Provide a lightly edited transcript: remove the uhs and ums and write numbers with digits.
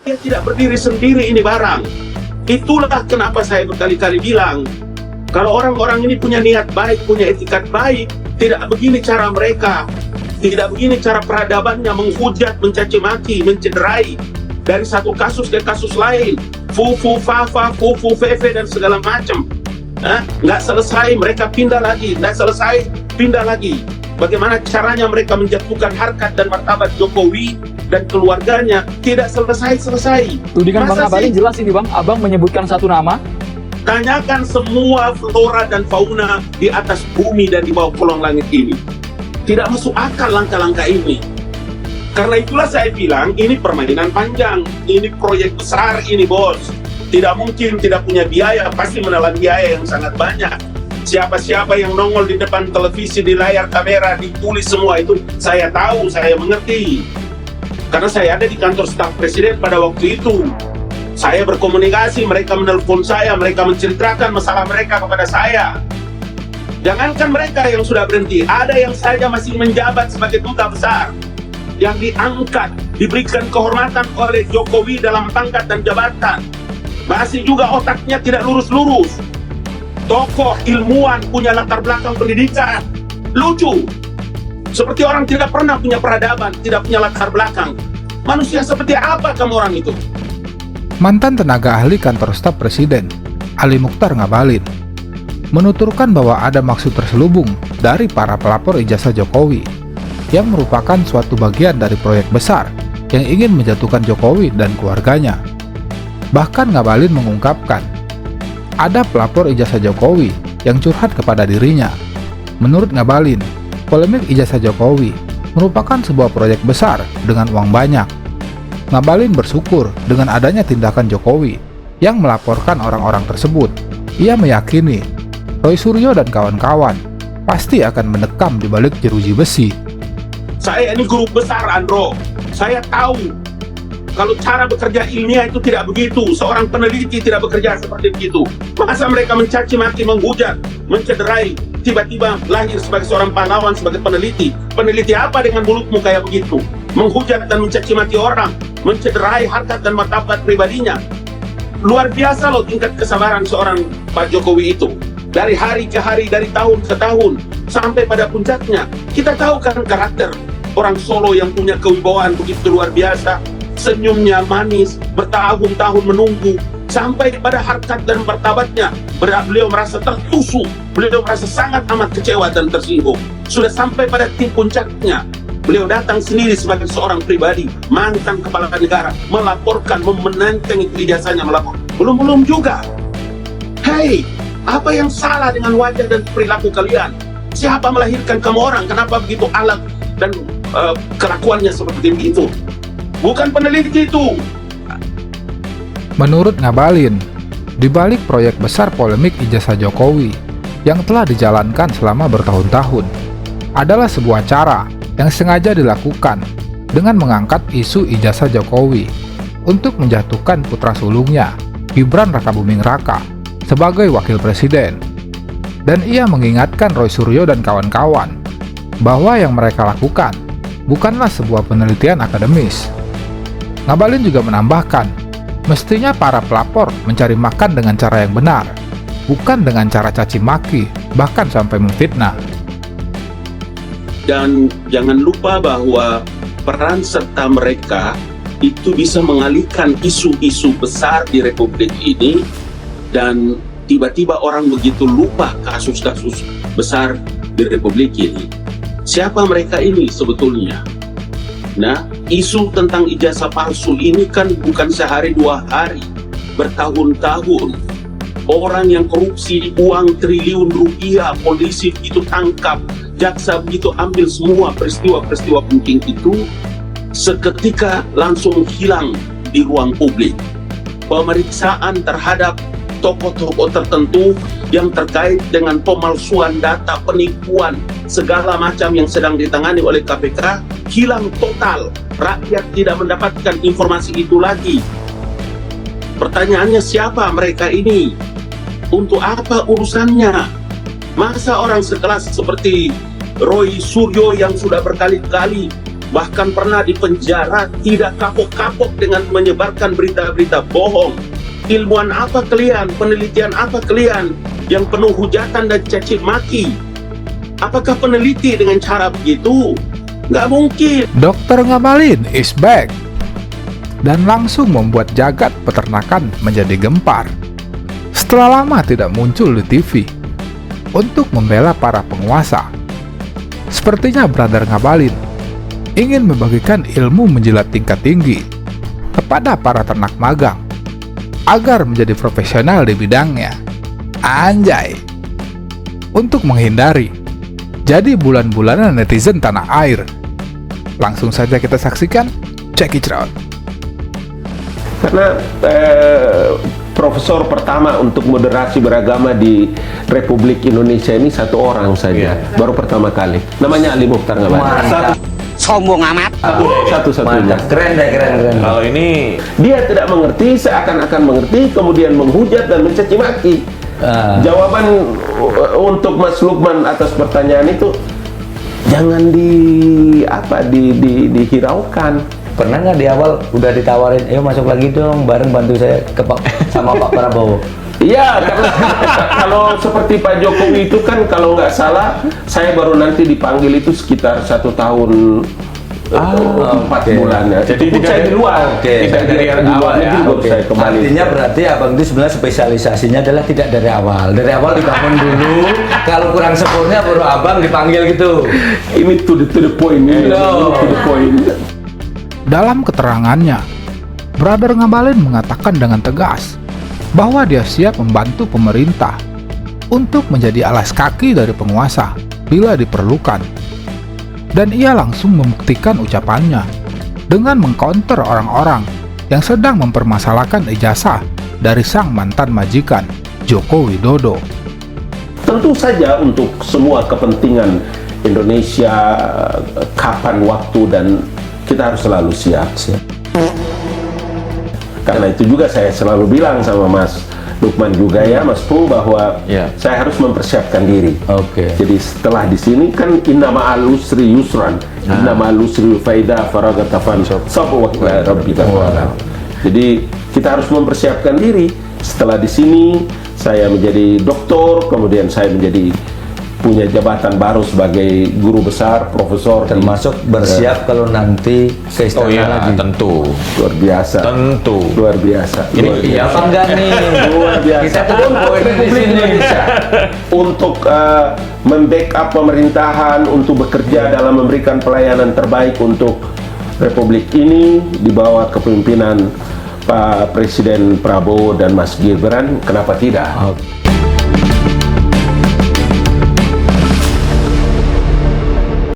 Dia tidak berdiri sendiri ini barang. Itulah kenapa saya berkali-kali bilang, kalau orang-orang ini punya niat baik, punya etikat baik, tidak begini cara mereka. Tidak begini cara peradabannya menghujat, mencaci maki, mencederai. Dari satu kasus ke kasus lain. Fufu, fafa, fufu, fefe, dan segala macam. Nggak selesai, mereka pindah lagi. Nggak selesai, pindah lagi. Bagaimana caranya mereka menjatuhkan harkat dan martabat Jokowi dan keluarganya, tidak selesai-selesai. Tudingan Bang Ngabalin jelas ini Bang, Abang menyebutkan satu nama. Tanyakan semua flora dan fauna di atas bumi dan di bawah kolong langit ini. Tidak masuk akal langkah-langkah ini. Karena itulah saya bilang, ini permainan panjang, ini proyek besar ini bos. Tidak mungkin tidak punya biaya, pasti menelan biaya yang sangat banyak. Siapa-siapa yang nongol di depan televisi, di layar kamera, ditulis semua itu, saya tahu, saya mengerti. Karena saya ada di kantor staf presiden pada waktu itu. Saya berkomunikasi, mereka menelpon saya, mereka menceritakan masalah mereka kepada saya. Jangankan mereka yang sudah berhenti, ada yang saja masih menjabat sebagai duta besar, yang diangkat, diberikan kehormatan oleh Jokowi dalam pangkat dan jabatan. Masih juga otaknya tidak lurus-lurus. Tokoh ilmuwan punya latar belakang pendidikan. Lucu. Seperti orang tidak pernah punya peradaban, tidak punya latar belakang. Manusia seperti apa kamu orang itu? Mantan tenaga ahli kantor staf presiden, Ali Mukhtar Ngabalin, menuturkan bahwa ada maksud terselubung dari para pelapor ijazah Jokowi yang merupakan suatu bagian dari proyek besar yang ingin menjatuhkan Jokowi dan keluarganya. Bahkan Ngabalin mengungkapkan, ada pelapor ijazah Jokowi yang curhat kepada dirinya. Menurut Ngabalin, polemik ijazah Jokowi merupakan sebuah proyek besar dengan uang banyak. Ngabalin bersyukur dengan adanya tindakan Jokowi yang melaporkan orang-orang tersebut. Ia meyakini Roy Suryo dan kawan-kawan pasti akan mendekam di balik jeruji besi. Saya ini guru besar, Andro. Saya tahu kalau cara bekerja ilmiah itu tidak begitu. Seorang peneliti tidak bekerja seperti begitu. Masa mereka mencaci maki, menghujat, mencederai, tiba-tiba lahir sebagai seorang pahlawan, sebagai peneliti. Peneliti apa dengan mulutmu kayak begitu? Menghujat dan mencaci maki orang, mencederai harkat dan martabat pribadinya. Luar biasa loh tingkat kesabaran seorang Pak Jokowi itu. Dari hari ke hari, dari tahun ke tahun, sampai pada puncaknya. Kita tahu kan karakter orang Solo yang punya kewibawaan begitu luar biasa. Senyumnya manis, bertahun-tahun menunggu, sampai pada harkat dan martabatnya. Beliau merasa tertusuk, beliau merasa sangat amat kecewa dan tersinggung. Sudah sampai pada titik puncaknya. Beliau datang sendiri sebagai seorang pribadi, mantan kepala negara, melaporkan, menenteng ijazahnya, melapor. Belum juga. Hei, apa yang salah dengan wajah dan perilaku kalian? Siapa melahirkan kamu orang? Kenapa begitu alat dan kelakuannya seperti itu? Bukan peneliti itu. Menurut Ngabalin, di balik proyek besar polemik ijazah Jokowi yang telah dijalankan selama bertahun-tahun adalah sebuah cara yang sengaja dilakukan dengan mengangkat isu ijazah Jokowi untuk menjatuhkan putra sulungnya, Gibran Rakabuming Raka, sebagai wakil presiden. Dan ia mengingatkan Roy Suryo dan kawan-kawan bahwa yang mereka lakukan bukanlah sebuah penelitian akademis. Ngabalin juga menambahkan, mestinya para pelapor mencari makan dengan cara yang benar, bukan dengan cara caci maki, bahkan sampai memfitnah. Dan jangan lupa bahwa peran serta mereka itu bisa mengalihkan isu-isu besar di Republik ini, dan tiba-tiba orang begitu lupa kasus-kasus besar di Republik ini. Siapa mereka ini sebetulnya? Nah, isu tentang ijazah palsu ini kan bukan sehari dua hari, bertahun-tahun. Orang yang korupsi uang triliun rupiah, polisi begitu tangkap, jaksa begitu ambil semua peristiwa-peristiwa penting itu, seketika langsung hilang di ruang publik. Pemeriksaan terhadap tokoh-tokoh tertentu yang terkait dengan pemalsuan data, penipuan, segala macam yang sedang ditangani oleh KPK hilang total. Rakyat tidak mendapatkan informasi itu lagi. Pertanyaannya, siapa mereka ini? Untuk apa urusannya? Masa orang sekelas seperti Roy Suryo yang sudah berkali-kali bahkan pernah dipenjara, tidak kapok-kapok dengan menyebarkan berita-berita bohong. Ilmuwan apa kalian? Penelitian apa kalian yang penuh hujatan dan caci maki? Apakah peneliti dengan cara begitu? Nggak mungkin. Dr. Ngabalin is back dan langsung membuat jagat peternakan menjadi gempar. Setelah lama tidak muncul di TV untuk membela para penguasa, sepertinya Brother Ngabalin ingin membagikan ilmu menjilat tingkat tinggi kepada para ternak magang agar menjadi profesional di bidangnya. Anjay. Untuk menghindari jadi bulan-bulanan netizen tanah air. Langsung saja kita saksikan. Check it out. Karena profesor pertama untuk moderasi beragama di Republik Indonesia ini satu orang saja, baru pertama kali. Namanya Ali Mukhtar Ngabalin. Sombong amat. Satu-satunya. Keren deh, keren. Kalau ini Dia tidak mengerti, seakan-akan mengerti, kemudian menghujat dan mencaci maki. Jawaban untuk Mas Lukman atas pertanyaan itu jangan dihiraukan. Pernah nggak di awal udah ditawarin, ayo masuk lagi dong, bareng bantu saya sama Pak Prabowo? Iya, karena kalau seperti Pak Jokowi itu kan kalau nggak salah, saya baru nanti dipanggil itu sekitar 1 tahun 4 bulan ya. Jadi Itu saya di luar, tidak dari awal ya. baru saya kembali. Artinya berarti abang itu sebenarnya spesialisasinya adalah tidak dari awal. Dari awal dibangun dulu, kalau kurang sempurna baru abang dipanggil gitu. Ini to the point, to the point. Dalam keterangannya, Brother Ngabalin mengatakan dengan tegas bahwa dia siap membantu pemerintah untuk menjadi alas kaki dari penguasa bila diperlukan. Dan ia langsung membuktikan ucapannya dengan mengcounter orang-orang yang sedang mempermasalahkan ijazah dari sang mantan majikan, Joko Widodo. Tentu saja untuk semua kepentingan Indonesia, kapan waktu, dan kita harus selalu siap. Karena itu juga saya selalu bilang sama Mas Lukman juga ya, Mas Pung, bahwa saya harus mempersiapkan diri. Jadi setelah di sini kan inna ma'al usri yusran, inna ma'al usri faida faraghatafan sabwa rabbika fa'ala. Jadi kita harus mempersiapkan diri. Setelah di sini saya menjadi doktor, kemudian saya menjadi punya jabatan baru sebagai guru besar, profesor, Termasuk bersiap kalau nanti ke istana lagi. tentu. luar biasa. Tentu. Luar biasa. Ini luar Iya biasa. apa enggak nih? Luar biasa. Kita tuh poin di sini. Untuk membackup pemerintahan, untuk bekerja dalam memberikan pelayanan terbaik untuk Republik ini di bawah kepemimpinan Pak Presiden Prabowo dan Mas Gibran, kenapa tidak?